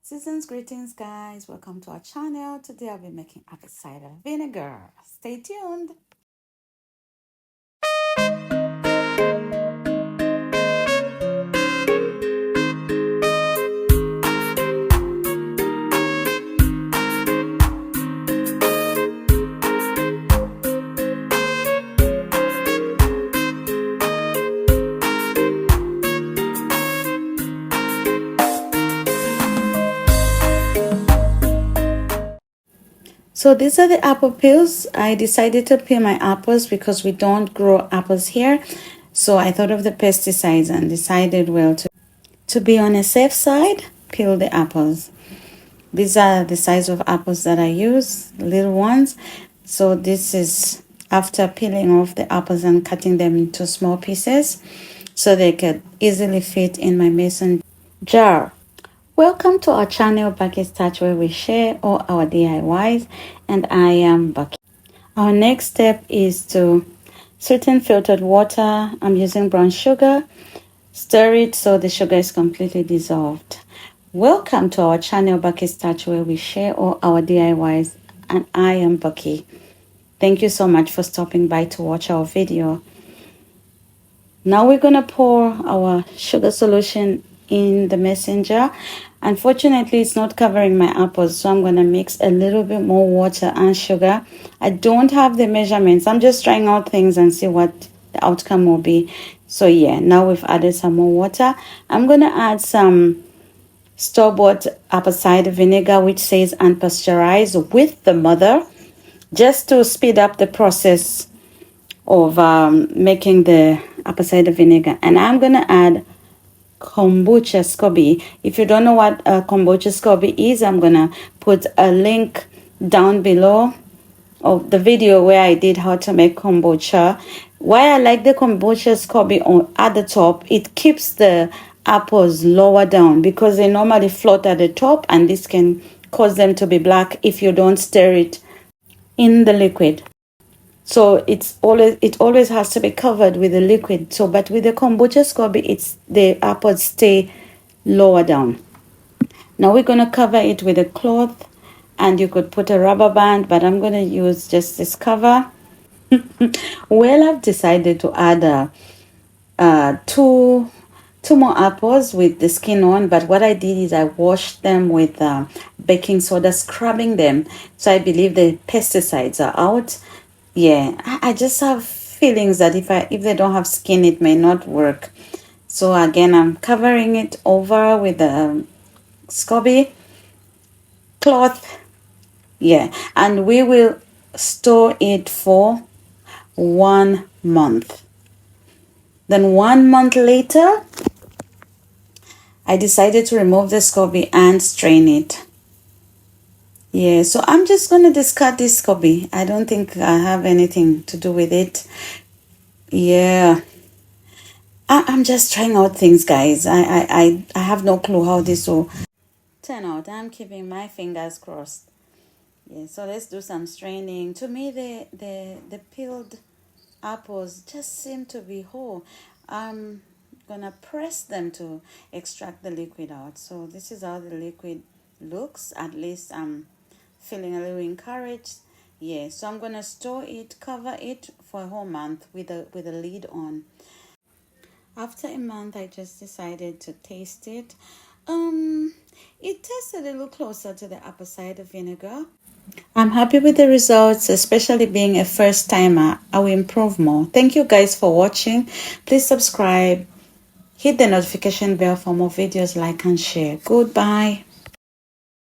Season's greetings, guys. Welcome to our channel. Today I'll be making apple cider vinegar. Stay tuned. So these are the apple peels. I decided to peel my apples because we don't grow apples here. So I thought of the pesticides and decided, well, to be on a safe side, peel the apples. These are the size of apples that I use, little ones. So this is after peeling off the apples and cutting them into small pieces so they could easily fit in my mason jar. Welcome to our channel, Bucky's Touch, where we share all our DIYs, and I am Bucky. Our next step is to sweeten filtered water. I'm using brown sugar. Stir it so the sugar is completely dissolved. Welcome to our channel, Bucky's Touch, where we share all our DIYs, and I am Bucky. Thank you so much for stopping by to watch our video. Now we're going to pour our sugar solution in the mason jar. Unfortunately, it's not covering my apples, so I'm going to mix a little bit more water and sugar. I don't have the measurements. I'm just trying out things and see what the outcome will be. So yeah, now we've added some more water. I'm going to add some store-bought apple cider vinegar, which says unpasteurized, with the mother, just to speed up the process of making the apple cider vinegar. And I'm going to add kombucha Scoby. If you don't know what kombucha Scoby is, I'm going to put a link down below of the video where I did how to make kombucha. Why I like the kombucha Scoby at the top, it keeps the apples lower down because they normally float at the top, and this can cause them to be black if you don't stir it in the liquid. So it always has to be covered with the liquid. So, but with the kombucha Scoby, the apples stay lower down. Now we're going to cover it with a cloth, and you could put a rubber band, but I'm going to use just this cover. Well, I've decided to add two more apples with the skin on, but what I did is I washed them with baking soda, scrubbing them, so I believe the pesticides are out. Yeah, I just have feelings that if they don't have skin, it may not work. So again, I'm covering it over with a Scoby cloth. Yeah, and we will store it for 1 month. Then 1 month later, I decided to remove the Scoby and strain it. Yeah, so I'm just going to discard this Scoby. I don't think I have anything to do with it. Yeah, I'm just trying out things, guys. I have no clue how this will turn out. I'm keeping my fingers crossed. Yeah, so let's do some straining. To me, the peeled apples just seem to be whole. I'm gonna press them to extract the liquid out. So this is how the liquid looks. At least I'm feeling a little encouraged. Yeah, so I'm gonna store it, cover it for a whole month with a lid on. After a month, I just decided to taste it. It tasted a little closer to the apple cider vinegar. I'm happy with the results, especially being a first timer. I will improve more. Thank you guys for watching. Please subscribe, hit the notification bell for more videos, like and share. Goodbye.